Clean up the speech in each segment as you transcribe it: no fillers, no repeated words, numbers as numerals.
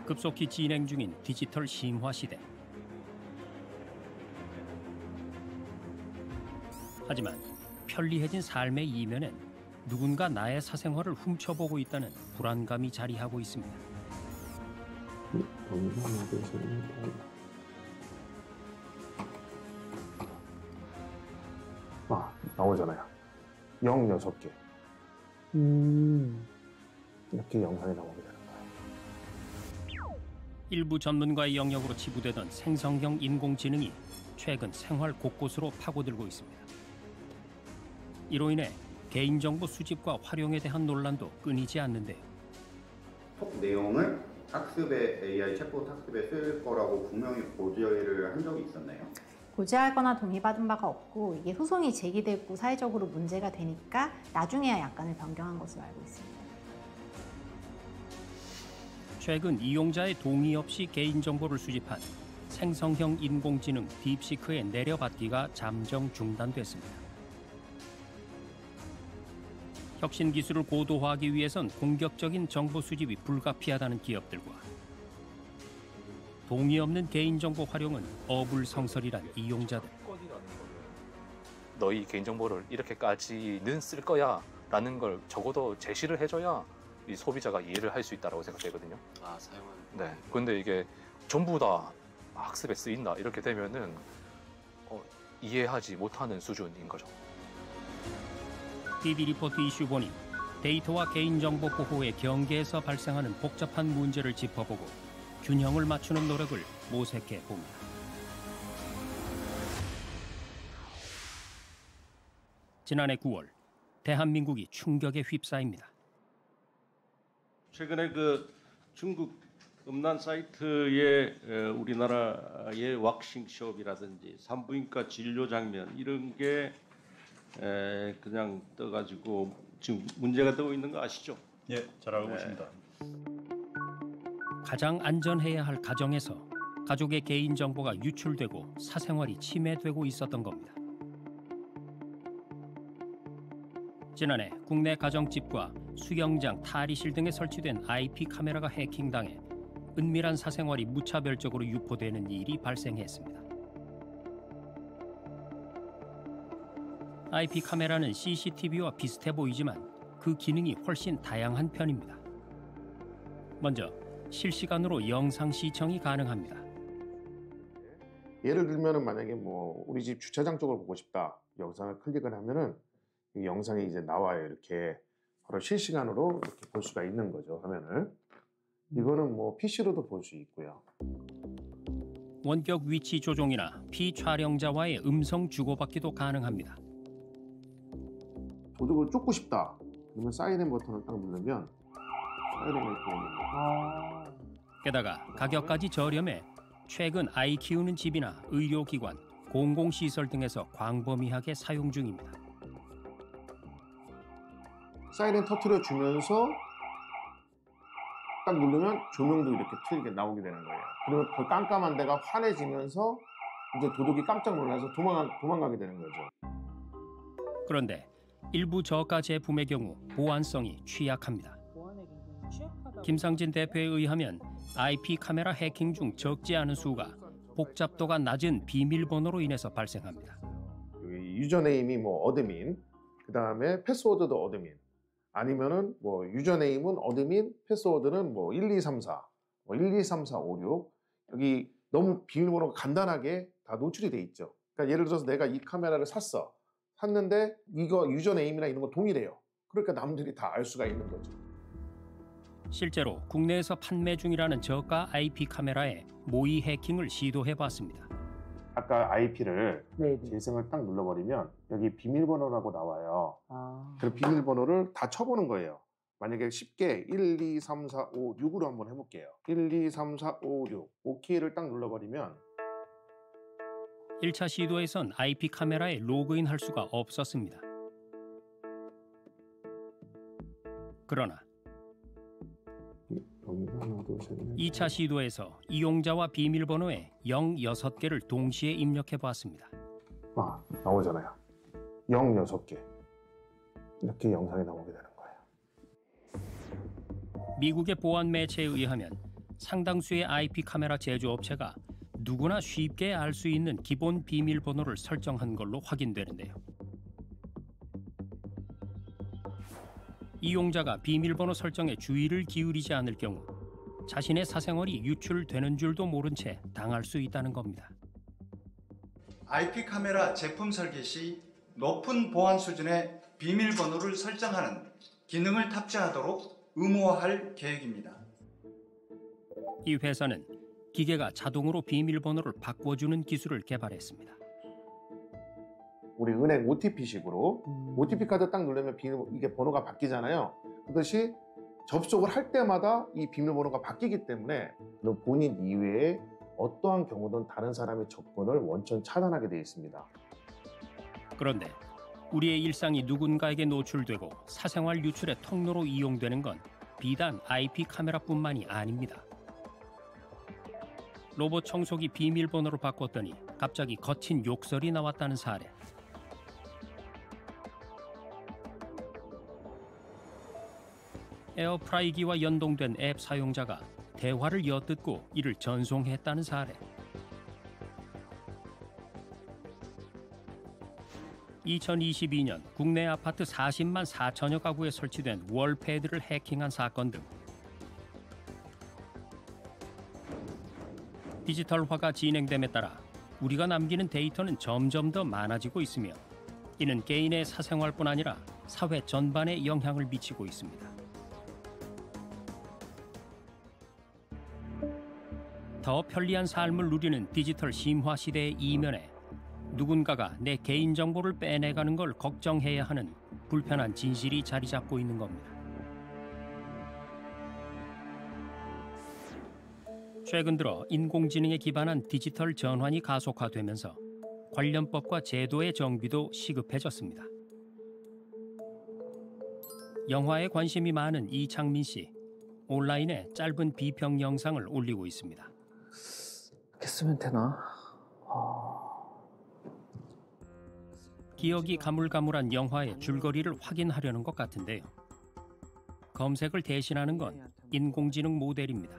급속히 진행 중인 디지털 심화 시대. 하지만 편리해진 삶의 이면엔 누군가 나의 사생활을 훔쳐보고 있다는 불안감이 자리하고 있습니다. 나오잖아요. 6개. 이렇게 영상이 나오게 되는 거예요. 일부 전문가의 영역으로 치부되던 생성형 인공지능이 최근 생활 곳곳으로 파고들고 있습니다. 이로 인해 개인정보 수집과 활용에 대한 논란도 끊이지 않는데요. 톡 내용을 학습에 AI 챗봇 학습에 쓸 거라고 분명히 고지를 한 적이 있었나요? 고지하거나 동의받은 바가 없고 이게 소송이 제기되고 사회적으로 문제가 되니까 나중에야 약관을 변경한 것으로 알고 있습니다. 최근 이용자의 동의 없이 개인정보를 수집한 생성형 인공지능 딥시크의 내려받기가 잠정 중단됐습니다. 혁신 기술을 고도화하기 위해선 공격적인 정보 수집이 불가피하다는 기업들과 동의 없는 개인정보 활용은 어불성설이란 이용자들. 너희 개인정보를 이렇게까지는 쓸 거야 라는 걸 적어도 제시를 해줘야 이 소비자가 이해를 할 수 있다고 생각되거든요. 사용은? 네. 근데 이게 전부 다 학습에 쓰인다 이렇게 되면은 이해하지 못하는 수준인 거죠. DD리포트 이슈 본인, 데이터와 개인정보 보호의 경계에서 발생하는 복잡한 문제를 짚어보고 균형을 맞추는 노력을 모색해 봅니다. 지난해 9월, 대한민국이 충격에 휩싸입니다. 최근에 중국 음란 사이트에 우리나라의 왁싱숍이라든지 산부인과 진료 장면 이런 게 그냥 떠가지고 지금 문제가 되고 있는 거 아시죠? 예, 잘 알고 있습니다. 가장 안전해야 할 가정에서 가족의 개인정보가 유출되고 사생활이 침해되고 있었던 겁니다. 지난해 국내 가정집과 수영장, 탈의실 등에 설치된 IP 카메라가 해킹당해 은밀한 사생활이 무차별적으로 유포되는 일이 발생했습니다. IP 카메라는 CCTV와 비슷해 보이지만 그 기능이 훨씬 다양한 편입니다. 먼저 실시간으로 영상 시청이 가능합니다. 예를 들면은 만약에 우리 집 주차장 쪽을 보고 싶다. 영상을 클릭을 하면은 이 영상이 이제 나와요. 이렇게 바로 실시간으로 이렇게 볼 수가 있는 거죠. 화면을. 이거는 PC로도 볼 수 있고요. 원격 위치 조종이나 피촬영자와의 음성 주고받기도 가능합니다. 도둑을 쫓고 싶다. 그러면 사이렌 버튼을 딱 누르면 사이렌이 들어옵니다. 게다가 가격까지 저렴해 최근 아이 키우는 집이나 의료기관, 공공시설 등에서 광범위하게 사용 중입니다. 사이렌 터트려 주면서 딱 누르면 조명도 이렇게 틀게 나오게 되는 거예요. 그러면 그 깜깜한 데가 환해지면서 이제 도둑이 깜짝 놀라서 도망가게 되는 거죠. 그런데 일부 저가 제품의 경우 보안성이 취약합니다. 김상진 대표에 의하면 IP 카메라 해킹 중 적지 않은 수가 복잡도가 낮은 비밀번호로 인해서 발생합니다. 유저네임이 어드민, 그 다음에 패스워드도 어드민, 아니면은 유저네임은 어드민, 패스워드는 1234, 123456 여기 너무 비밀번호가 간단하게 다 노출이 돼 있죠. 그러니까 예를 들어서 내가 이 카메라를 샀는데 이거 유저네임이나 이런 거 동일해요. 그러니까 남들이 다 알 수가 있는 거죠. 실제로 국내에서 판매 중이라는 저가 IP 카메라에 모의 해킹을 시도해봤습니다. 아까 IP를 재생을 딱 눌러버리면 여기 비밀번호라고 나와요. 그 비밀번호를 다 쳐보는 거예요. 만약에 쉽게 1, 2, 3, 4, 5, 6으로 한번 해볼게요. 1, 2, 3, 4, 5, 6 OK를 딱 눌러버리면 1차 시도에선 IP 카메라에 로그인할 수가 없었습니다. 그러나 2차 시도에서 이용자와 비밀번호에 06개를 동시에 입력해보았습니다. 나오잖아요. 06개. 이렇게 영상이 나오게 되는 거예요. 미국의 보안 매체에 의하면 상당수의 IP 카메라 제조업체가 누구나 쉽게 알 수 있는 기본 비밀번호를 설정한 걸로 확인되는데요. 이용자가 비밀번호 설정에 주의를 기울이지 않을 경우 자신의 사생활이 유출되는 줄도 모른 채 당할 수 있다는 겁니다. IP 카메라 제품 설계 시 높은 보안 수준의 비밀번호를 설정하는 기능을 탑재하도록 의무화할 계획입니다. 이 회사는 기계가 자동으로 비밀번호를 바꿔주는 기술을 개발했습니다. 우리 은행 OTP식으로 OTP 카드 딱 누르면 이게 번호가 바뀌잖아요. 그것이 접속을 할 때마다 이 비밀번호가 바뀌기 때문에 본인 이외에 어떠한 경우든 다른 사람의 접근을 원천 차단하게 되어 있습니다. 그런데 우리의 일상이 누군가에게 노출되고 사생활 유출의 통로로 이용되는 건 비단 IP 카메라뿐만이 아닙니다. 로봇 청소기 비밀번호를 바꿨더니 갑자기 거친 욕설이 나왔다는 사례. 에어프라이기와 연동된 앱 사용자가 대화를 엿듣고 이를 전송했다는 사례. 2022년 국내 아파트 40만 4천여 가구에 설치된 월패드를 해킹한 사건 등 디지털화가 진행됨에 따라 우리가 남기는 데이터는 점점 더 많아지고 있으며 이는 개인의 사생활뿐 아니라 사회 전반에 영향을 미치고 있습니다. 더 편리한 삶을 누리는 디지털 심화 시대의 이면에 누군가가 내 개인정보를 빼내가는 걸 걱정해야 하는 불편한 진실이 자리 잡고 있는 겁니다. 최근 들어 인공지능에 기반한 디지털 전환이 가속화되면서 관련법과 제도의 정비도 시급해졌습니다. 영화에 관심이 많은 이창민 씨, 온라인에 짧은 비평 영상을 올리고 있습니다. 이렇게 쓰면 되나? 기억이 가물가물한 영화의 줄거리를 확인하려는 것 같은데요. 검색을 대신하는 건 인공지능 모델입니다.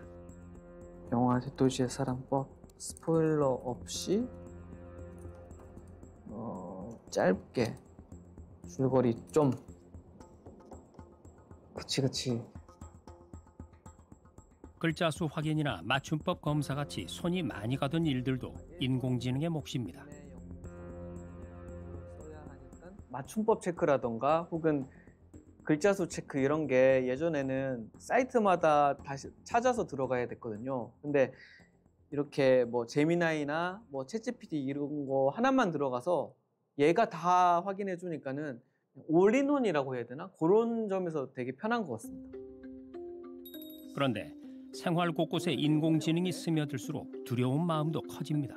영화 대도시의 사랑법 스포일러 없이 짧게 줄거리 좀 그치 글자 수 확인이나 맞춤법 검사 같이 손이 많이 가던 일들도 인공지능의 몫입니다. 맞춤법 체크라던가 혹은 글자 수 체크 이런 게 예전에는 사이트마다 다시 찾아서 들어가야 됐거든요. 근데 이렇게 뭐 제미나이나 뭐 챗GPT 이런 거 하나만 들어가서 얘가 다 확인해 주니까는 올인원이라고 해야 되나? 그런 점에서 되게 편한 것 같습니다. 그런데 생활 곳곳에 인공지능이 스며들수록 두려운 마음도 커집니다.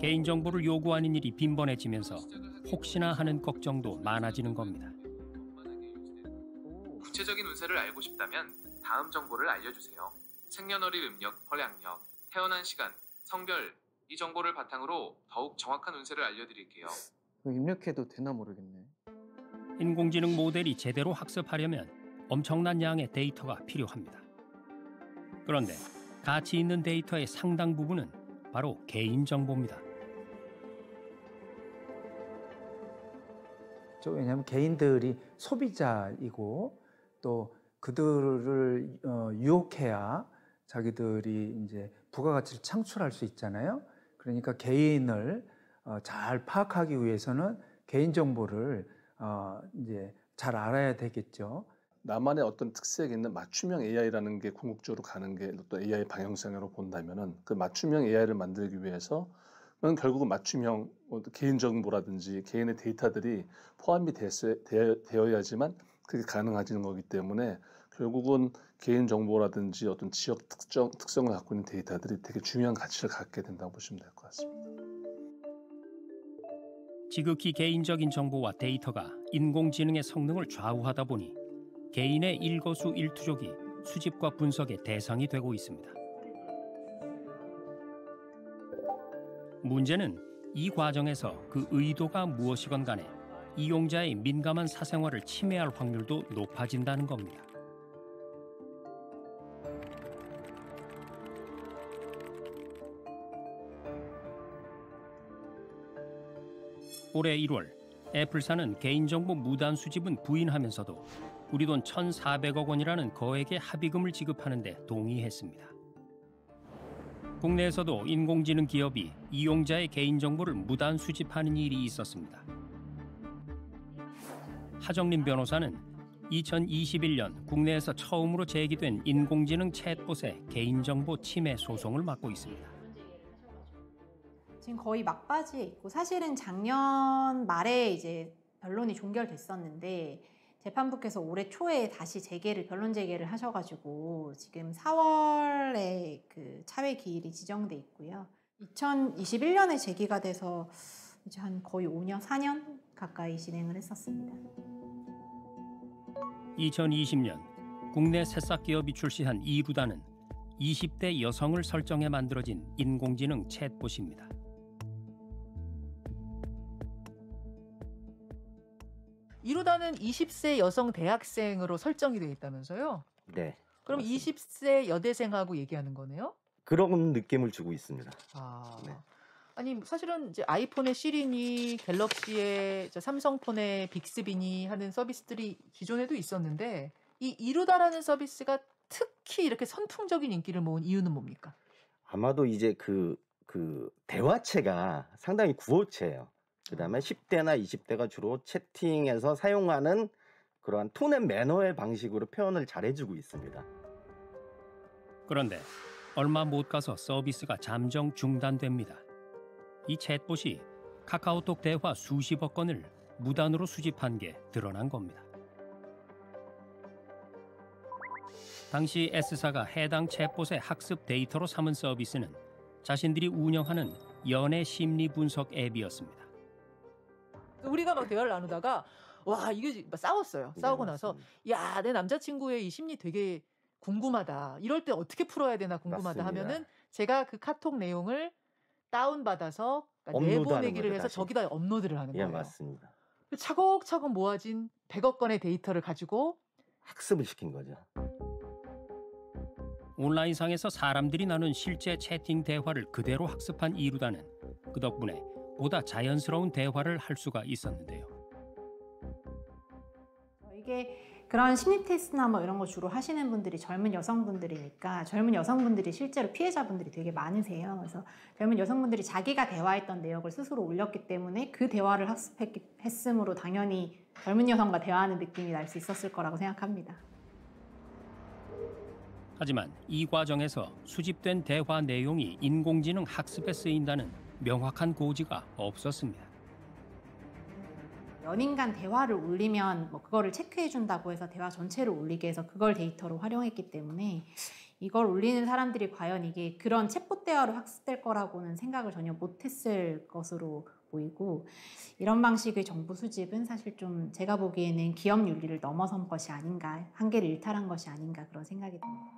개인정보를 요구하는 일이 빈번해지면서 혹시나 하는 걱정도 많아지는 겁니다. 구체적인 운세를 알고 싶다면 다음 정보를 알려주세요. 생년월일 음력, 활약력, 태어난 시간, 성별 이 정보를 바탕으로 더욱 정확한 운세를 알려드릴게요. 입력해도 되나 모르겠네. 인공지능 모델이 제대로 학습하려면 엄청난 양의 데이터가 필요합니다. 그런데 가치 있는 데이터의 상당 부분은 바로 개인정보입니다. 왜냐하면 개인들이 소비자이고 또 그들을 유혹해야 자기들이 이제 부가가치를 창출할 수 있잖아요. 그러니까 개인을 잘 파악하기 위해서는 개인정보를 이제 잘 알아야 되겠죠. 나만의 어떤 특색이 있는 맞춤형 AI라는 게 궁극적으로 가는 게 또 AI 방향성으로 본다면은 그 맞춤형 AI를 만들기 위해서 결국은 맞춤형 개인정보라든지 개인의 데이터들이 포함이 되어야지만 그게 가능해지는 거기 때문에 결국은 개인정보라든지 어떤 지역 특성을 갖고 있는 데이터들이 되게 중요한 가치를 갖게 된다고 보시면 될 것 같습니다. 지극히 개인적인 정보와 데이터가 인공지능의 성능을 좌우하다 보니 개인의 일거수일투족이 수집과 분석의 대상이 되고 있습니다. 문제는 이 과정에서 그 의도가 무엇이건 간에 이용자의 민감한 사생활을 침해할 확률도 높아진다는 겁니다. 올해 1월 애플사는 개인정보 무단 수집은 부인하면서도 우리 돈 1,400억 원이라는 거액의 합의금을 지급하는 데 동의했습니다. 국내에서도 인공지능 기업이 이용자의 개인정보를 무단 수집하는 일이 있었습니다. 하정림 변호사는 2021년 국내에서 처음으로 제기된 인공지능 챗봇의 개인정보 침해 소송을 맡고 있습니다. 지금 거의 막바지에 있고 사실은 작년 말에 이제 변론이 종결됐었는데 재판부께서 올해 초에 다시 변론 재개를 하셔가지고 지금 4월에 그 차회 기일이 지정돼 있고요. 2021년에 제기가 돼서 이제 한 거의 5년, 4년 가까이 진행을 했었습니다. 2020년 국내 새싹 기업이 출시한 이루다는 20대 여성을 설정해 만들어진 인공지능 챗봇입니다. 이루다는 20세 여성 대학생으로 설정이 되어 있다면서요? 네. 그럼 맞습니다. 20세 여대생하고 얘기하는 거네요? 그런 느낌을 주고 있습니다. 아. 네. 아니 사실은 이제 아이폰의 시리니, 갤럭시의 삼성폰의 빅스비니 하는 서비스들이 기존에도 있었는데 이 이루다라는 서비스가 특히 이렇게 선풍적인 인기를 모은 이유는 뭡니까? 아마도 이제 그 대화체가 상당히 구어체예요. 그다음에 10대나 20대가 주로 채팅에서 사용하는 그러한 톤 앤 매너의 방식으로 표현을 잘해주고 있습니다. 그런데 얼마 못 가서 서비스가 잠정 중단됩니다. 이 챗봇이 카카오톡 대화 수십억 건을 무단으로 수집한 게 드러난 겁니다. 당시 S사가 해당 챗봇의 학습 데이터로 삼은 서비스는 자신들이 운영하는 연애 심리 분석 앱이었습니다. 우리가 막 대화를 나누다가 와 이게 싸웠어요. 싸우고 나서 야 내 남자친구의 이 심리 되게 궁금하다. 이럴 때 어떻게 풀어야 되나 궁금하다 맞습니다. 하면은 제가 그 카톡 내용을 다운받아서 업로드하는 내보내기를 거죠, 해서 다시. 저기다 업로드를 하는 예, 거예요. 맞습니다. 차곡차곡 모아진 100억 건의 데이터를 가지고 학습을 시킨 거죠. 온라인상에서 사람들이 나눈 실제 채팅 대화를 그대로 학습한 이루다는 그 덕분에 보다 자연스러운 대화를 할 수가 있었는데요. 이게 그런 심리 테스트나 뭐 이런 거 주로 하시는 분들이 젊은 여성분들이니까 젊은 여성분들이 실제로 피해자분들이 되게 많으세요. 그래서 젊은 여성분들이 자기가 대화했던 내역을 스스로 올렸기 때문에 그 대화를 학습했으므로 당연히 젊은 여성과 대화하는 느낌이 날 수 있었을 거라고 생각합니다. 하지만 이 과정에서 수집된 대화 내용이 인공지능 학습에 쓰인다는 명확한 고지가 없었습니다. 연인 간 대화를 올리면 뭐 그거를 체크해 준다고 해서 대화 전체를 올리게 해서 그걸 데이터로 활용했기 때문에 이걸 올리는 사람들이 과연 이게 그런 챗봇 대화로 학습될 거라고는 생각을 전혀 못했을 것으로 보이고, 이런 방식의 정보 수집은 사실 좀 제가 보기에는 기업 윤리를 넘어선 것이 아닌가, 한계를 일탈한 것이 아닌가 그런 생각이 듭니다.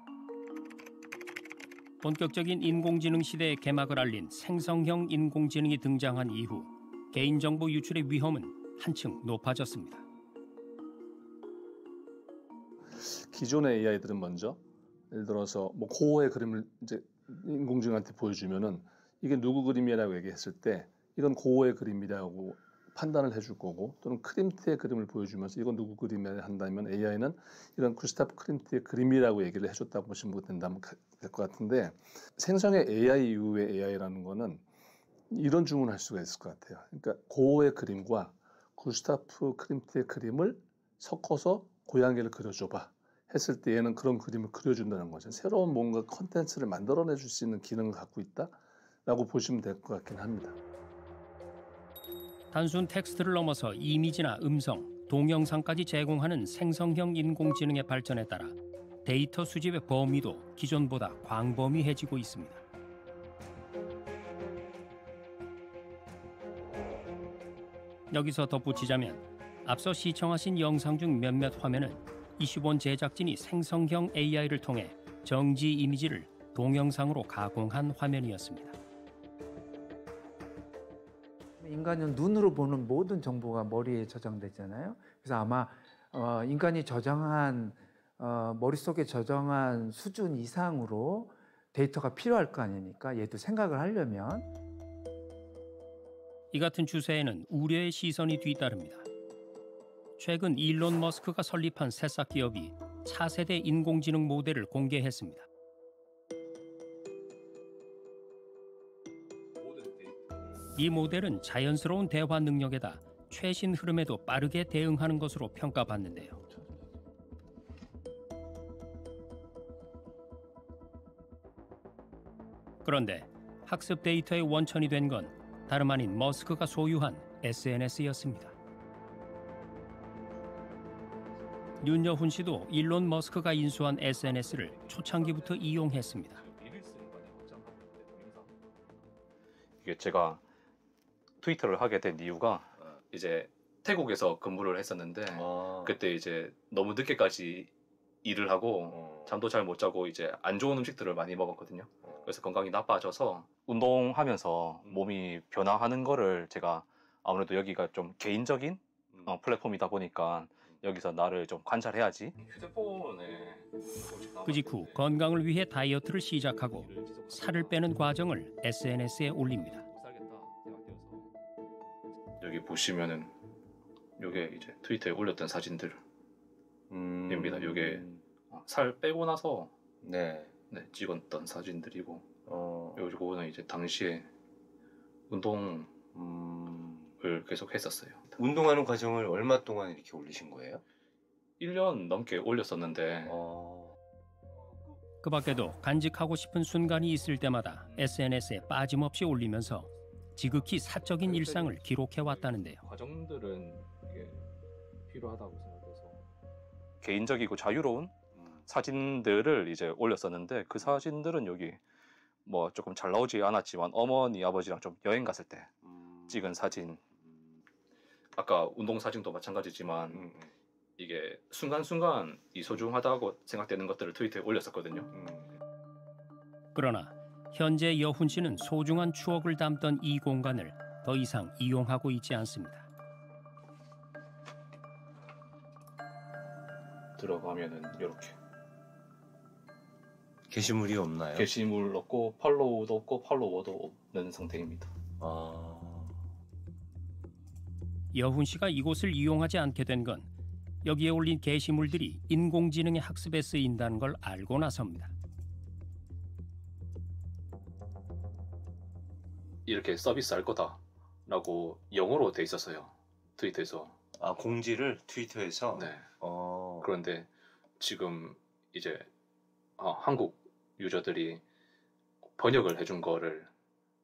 본격적인 인공지능 시대의 개막을 알린 생성형 인공지능이 등장한 이후 개인정보 유출의 위험은 한층 높아졌습니다. 기존의 AI들은 먼저 예를 들어서 뭐 고어의 그림을 이제 인공지능한테 보여주면은 이게 누구 그림이라고 얘기했을 때 이건 고어의 그림이라고 판단을 해줄 거고, 또는 크림트의 그림을 보여주면서 이건 누구 그림이라 한다면 AI는 이건 구스타프 크림트의 그림이라고 얘기를 해줬다고 보시면 된다면 될 것 같은데, 생성의 AI 이후의 AI라는 거는 이런 주문을 할 수가 있을 것 같아요. 그러니까 고어의 그림과 구스타프 크림트의 그림을 섞어서 고양이를 그려줘봐 했을 때 얘는 그런 그림을 그려준다는 거죠. 새로운 뭔가 컨텐츠를 만들어내줄 수 있는 기능을 갖고 있다라고 보시면 될 것 같긴 합니다. 단순 텍스트를 넘어서 이미지나 음성, 동영상까지 제공하는 생성형 인공지능의 발전에 따라 데이터 수집의 범위도 기존보다 광범위해지고 있습니다. 여기서 덧붙이자면 앞서 시청하신 영상 중 몇몇 화면은 이슈본 제작진이 생성형 AI를 통해 정지 이미지를 동영상으로 가공한 화면이었습니다. 인간은 눈으로 보는 모든 정보가 머리에 저장되잖아요. 그래서 아마 인간이 저장한 머릿속에 저장한 수준 이상으로 데이터가 필요할 거 아닙니까? 얘도 생각을 하려면. 이 같은 추세에는 우려의 시선이 뒤따릅니다. 최근 일론 머스크가 설립한 새싹 기업이 차세대 인공지능 모델을 공개했습니다. 이 모델은 자연스러운 대화 능력에다 최신 흐름에도 빠르게 대응하는 것으로 평가받는데요. 그런데 학습 데이터의 원천이 된 건 다름 아닌 머스크가 소유한 SNS였습니다. 윤여훈 씨도 일론 머스크가 인수한 SNS를 초창기부터 이용했습니다. 이게 제가 트위터를 하게 된 이유가 이제 태국에서 근무를 했었는데 그때 이제 너무 늦게까지 일을 하고 잠도 잘 못 자고 이제 안 좋은 음식들을 많이 먹었거든요. 그래서 건강이 나빠져서 운동하면서 몸이 변화하는 거를 제가 아무래도 여기가 좀 개인적인 플랫폼이다 보니까 여기서 나를 좀 관찰해야지. 휴대폰에 그 직후 건강을 위해 다이어트를 시작하고 살을 빼는 과정을 SNS에 올립니다. 여기 보시면은 요게 이제 트위터에 올렸던 사진들입니다. 요게 살 빼고 나서 찍었던 사진들이고 요거는 이제 당시에 운동을 계속 했었어요. 운동하는 과정을 얼마 동안 이렇게 올리신 거예요? 1년 넘게 올렸었는데 그 밖에도 간직하고 싶은 순간이 있을 때마다 SNS에 빠짐없이 올리면서 지극히 사적인 일상을 기록해왔다는데요. 과정들은 이게 필요하다고 생각해서 개인적이고 자유로운 사진들을 이제 올렸었는데 그 사진들은 여기 뭐 조금 잘 나오지 않았지만 어머니 아버지랑 좀 여행 갔을 때 찍은 사진, 아까 운동 사진도 마찬가지지만 이게 순간순간 이 소중하다고 생각되는 것들을 트위터에 올렸었거든요. 그러나 현재 여훈 씨는 소중한 추억을 담던 이 공간을 더 이상 이용하고 있지 않습니다. 들어가면은 이렇게 게시물이 없나요? 게시물 없고 팔로우도 없고 팔로워도 없는 상태입니다. 여훈 씨가 이곳을 이용하지 않게 된 건 여기에 올린 게시물들이 인공지능의 학습에 쓰인다는 걸 알고 나서입니다. 이렇게 서비스 할 거다라고 영어로 돼 있었어요. 트위터에서. 공지를 트위터에서? 네. 그런데 지금 이제 한국 유저들이 번역을 해준 거를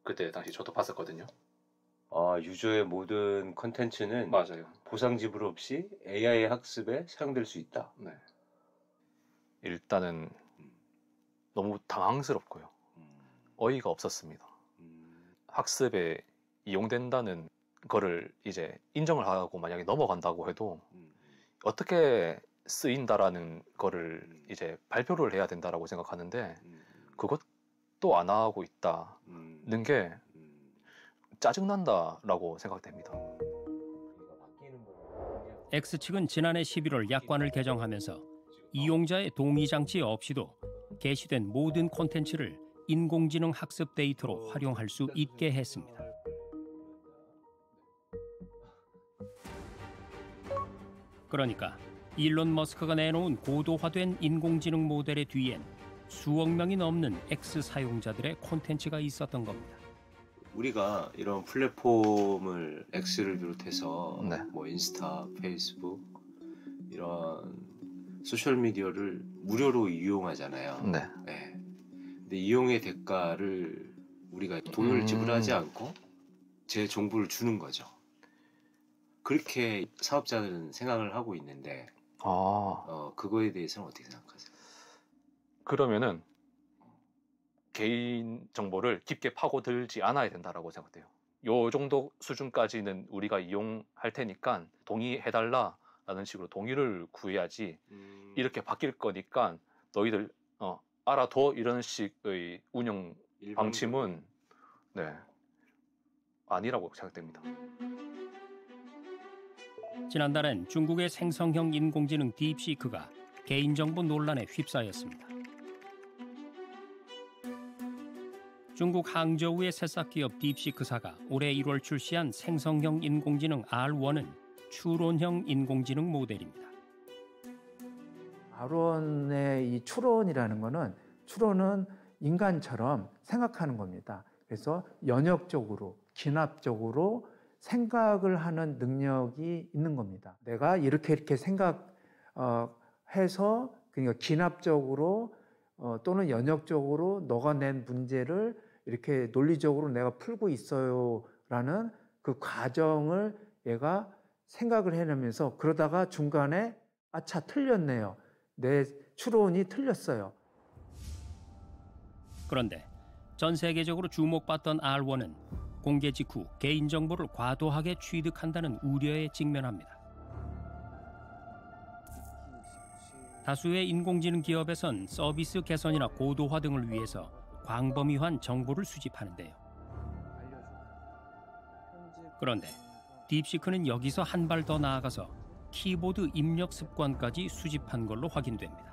그때 당시 저도 봤었거든요. 유저의 모든 컨텐츠는 맞아요. 보상 지불 없이 AI 학습에 사용될 수 있다. 네. 일단은 너무 당황스럽고요. 어이가 없었습니다. 학습에 이용된다는 거를 이제 인정을 하고 만약에 넘어간다고 해도 어떻게 쓰인다라는 거를 이제 발표를 해야 된다라고 생각하는데 그것도 안 하고 있다는 게 짜증난다라고 생각됩니다. X측은 지난해 11월 약관을 개정하면서 이용자의 동의 장치 없이도 게시된 모든 콘텐츠를 인공지능 학습 데이터로 활용할 수 있게 했습니다. 그러니까 일론 머스크가 내놓은 고도화된 인공지능 모델의 뒤엔 수억 명이 넘는 X 사용자들의 콘텐츠가 있었던 겁니다. 우리가 이런 플랫폼을 X를 비롯해서 뭐 인스타, 페이스북 이런 소셜 미디어를 무료로 이용하잖아요. 네. 근데 이용의 대가를 우리가 돈을 지불하지 않고 제 정보를 주는 거죠. 그렇게 사업자들은 생각을 하고 있는데 그거에 대해서는 어떻게 생각하세요? 그러면은 개인 정보를 깊게 파고들지 않아야 된다라고 생각돼요. 요 정도 수준까지는 우리가 이용할 테니까 동의해달라라는 식으로 동의를 구해야지 이렇게 바뀔 거니까 너희들 알아둬 이런 식의 운영 방침은 아니라고 생각됩니다. 지난달엔 중국의 생성형 인공지능 딥시크가 개인정보 논란에 휩싸였습니다. 중국 항저우의 새싹 기업 딥시크사가 올해 1월 출시한 생성형 인공지능 R1은 추론형 인공지능 모델입니다. R1의 이 추론이라는 거는 추론은 인간처럼 생각하는 겁니다. 그래서 연역적으로, 기납적으로 생각을 하는 능력이 있는 겁니다. 내가 이렇게 생각해서 그러니까 기납적으로 또는 연역적으로 너가 낸 문제를 이렇게 논리적으로 내가 풀고 있어요라는 그 과정을 얘가 생각을 해내면서 그러다가 중간에 아차 틀렸네요. 내 추론이 틀렸어요. 그런데 전 세계적으로 주목받던 R1은 공개 직후 개인정보를 과도하게 취득한다는 우려에 직면합니다. 다수의 인공지능 기업에선 서비스 개선이나 고도화 등을 위해서 광범위한 정보를 수집하는데요. 그런데 딥시크는 여기서 한 발 더 나아가서 키보드 입력 습관까지 수집한 걸로 확인됩니다.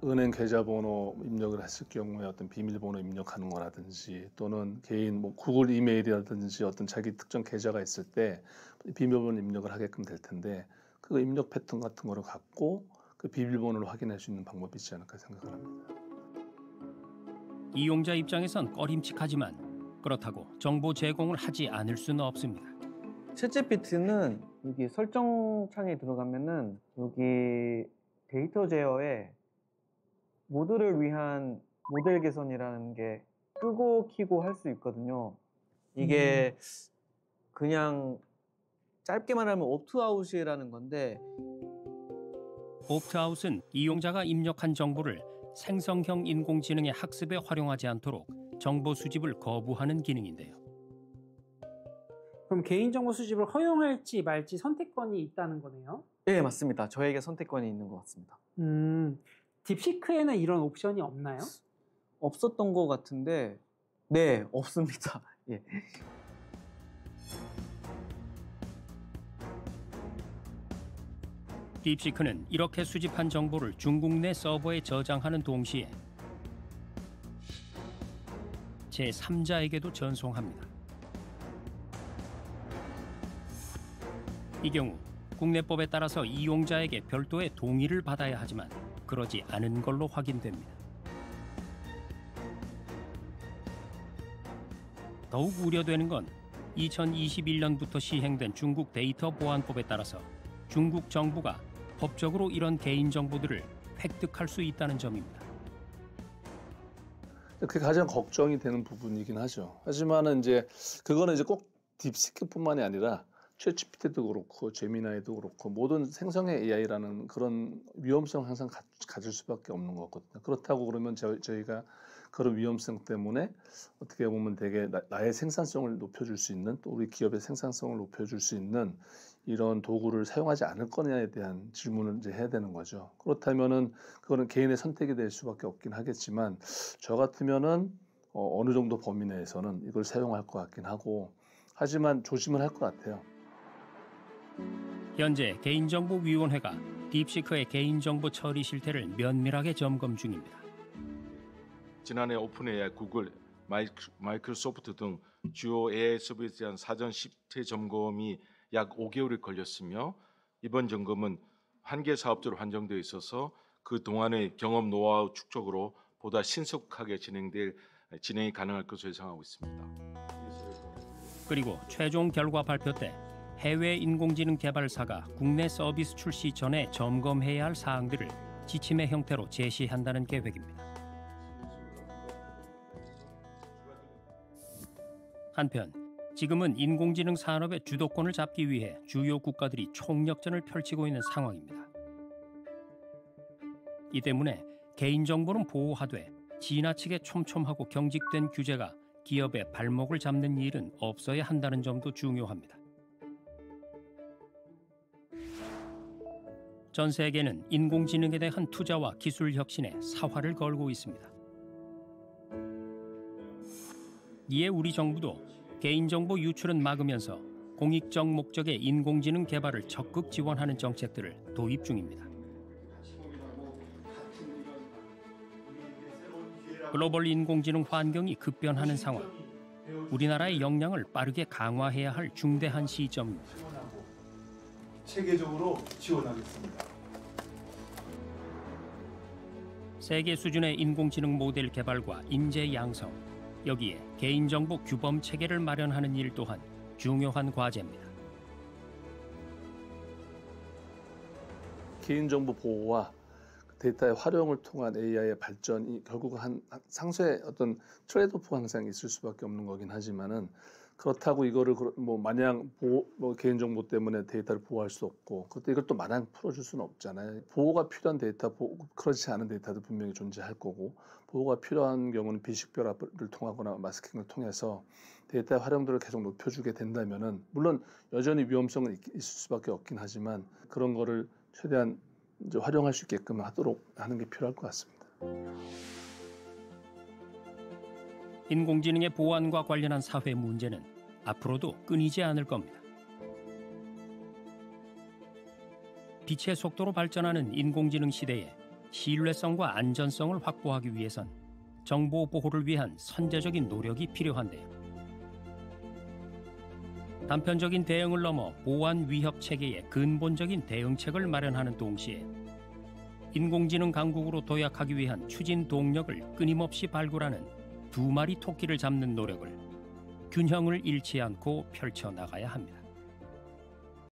은행 계좌번호 입력을 했을 경우에 어떤 비밀번호 입력하는 거라든지 또는 개인 구글 이메일이라든지 어떤 자기 특정 계좌가 있을 때 비밀번호 입력을 하게끔 될 텐데 그 입력 패턴 같은 거를 갖고 그 비밀번호를 확인할 수 있는 방법이 있지 않을까 생각을 합니다. 이용자 입장에선 꺼림칙하지만 그렇다고 정보 제공을 하지 않을 수는 없습니다. 챗GPT는 여기 설정창에 들어가면은 여기 데이터 제어에 모두를 위한 모델 개선이라는 게 끄고 키고 할 수 있거든요. 이게 그냥 짧게 말하면 옵트아웃이라는 건데 옵트아웃은 이용자가 입력한 정보를 생성형 인공지능의 학습에 활용하지 않도록 정보 수집을 거부하는 기능인데요. 그럼 개인정보 수집을 허용할지 말지 선택권이 있다는 거네요? 네, 맞습니다. 저에게 선택권이 있는 것 같습니다. 딥시크에는 이런 옵션이 없나요? 없었던 것 같은데 네, 없습니다. 예. 딥시크는 이렇게 수집한 정보를 중국 내 서버에 저장하는 동시에 제3자에게도 전송합니다. 이 경우 국내법에 따라서 이용자에게 별도의 동의를 받아야 하지만 그러지 않은 걸로 확인됩니다. 더욱 우려되는 건 2021년부터 시행된 중국 데이터 보안법에 따라서 중국 정부가 법적으로 이런 개인정보들을 획득할 수 있다는 점입니다. 그게 가장 걱정이 되는 부분이긴 하죠. 하지만은 그거는 꼭 딥시크뿐만이 아니라 챗GPT도 그렇고 제미나이도 그렇고 모든 생성의 AI라는 그런 위험성 항상 가질 수밖에 없는 거거든요. 그렇다고 그러면 저희가 그런 위험성 때문에 어떻게 보면 되게 나의 생산성을 높여줄 수 있는 또 우리 기업의 생산성을 높여줄 수 있는 이런 도구를 사용하지 않을 거냐에 대한 질문을 이제 해야 되는 거죠. 그렇다면은 그거는 개인의 선택이 될 수밖에 없긴 하겠지만 저 같으면은 어느 정도 범위 내에서는 이걸 사용할 것 같긴 하고 하지만 조심을 할 것 같아요. 현재 개인정보위원회가 딥시크의 개인정보 처리 실태를 면밀하게 점검 중입니다. 지난해 오픈 AI, 구글, 마이크로소프트 등 주요 AI 서비스에 대한 사전 실태 점검이 약 5개월이 걸렸으며 이번 점검은 한 개 사업자로 한정되어 있어서 그 동안의 경험 노하우 축적으로 보다 신속하게 진행이 가능할 것으로 예상하고 있습니다. 그리고 최종 결과 발표 때 해외 인공지능 개발사가 국내 서비스 출시 전에 점검해야 할 사항들을 지침의 형태로 제시한다는 계획입니다. 한편 지금은 인공지능 산업의 주도권을 잡기 위해 주요 국가들이 총력전을 펼치고 있는 상황입니다. 이 때문에 개인정보는 보호하되 지나치게 촘촘하고 경직된 규제가 기업의 발목을 잡는 일은 없어야 한다는 점도 중요합니다. 전 세계는 인공지능에 대한 투자와 기술 혁신에 사활을 걸고 있습니다. 이에 우리 정부도 개인정보 유출은 막으면서 공익적 목적의 인공지능 개발을 적극 지원하는 정책들을 도입 중입니다. 글로벌 인공지능 환경이 급변하는 상황. 우리나라의 역량을 빠르게 강화해야 할 중대한 시점입니다. 체계적으로 지원하겠습니다. 세계 수준의 인공지능 모델 개발과 인재 양성, 여기에 개인정보 규범 체계를 마련하는 일 또한 중요한 과제입니다. 개인정보 보호와 데이터의 활용을 통한 AI의 발전이 결국 한 상쇄의 어떤 트레이드오프 현상이 있을 수밖에 없는 거긴 하지만은 그렇다고 이거를 뭐 마냥 개인정보 때문에 데이터를 보호할 수 없고 그것도 이걸 또 마냥 풀어줄 수는 없잖아요. 보호가 필요한 데이터, 그렇지 않은 데이터도 분명히 존재할 거고 보호가 필요한 경우는 비식별화를 통하거나 마스킹을 통해서 데이터의 활용도를 계속 높여주게 된다면은 물론 여전히 위험성은 있을 수밖에 없긴 하지만 그런 거를 최대한 이제 활용할 수 있게끔 하도록 하는 게 필요할 것 같습니다. 인공지능의 보안과 관련한 사회 문제는 앞으로도 끊이지 않을 겁니다. 빛의 속도로 발전하는 인공지능 시대에 신뢰성과 안전성을 확보하기 위해선 정보 보호를 위한 선제적인 노력이 필요한데요. 단편적인 대응을 넘어 보안 위협 체계의 근본적인 대응책을 마련하는 동시에 인공지능 강국으로 도약하기 위한 추진 동력을 끊임없이 발굴하는 두 마리 토끼를 잡는 노력을 균형을 잃지 않고 펼쳐나가야 합니다.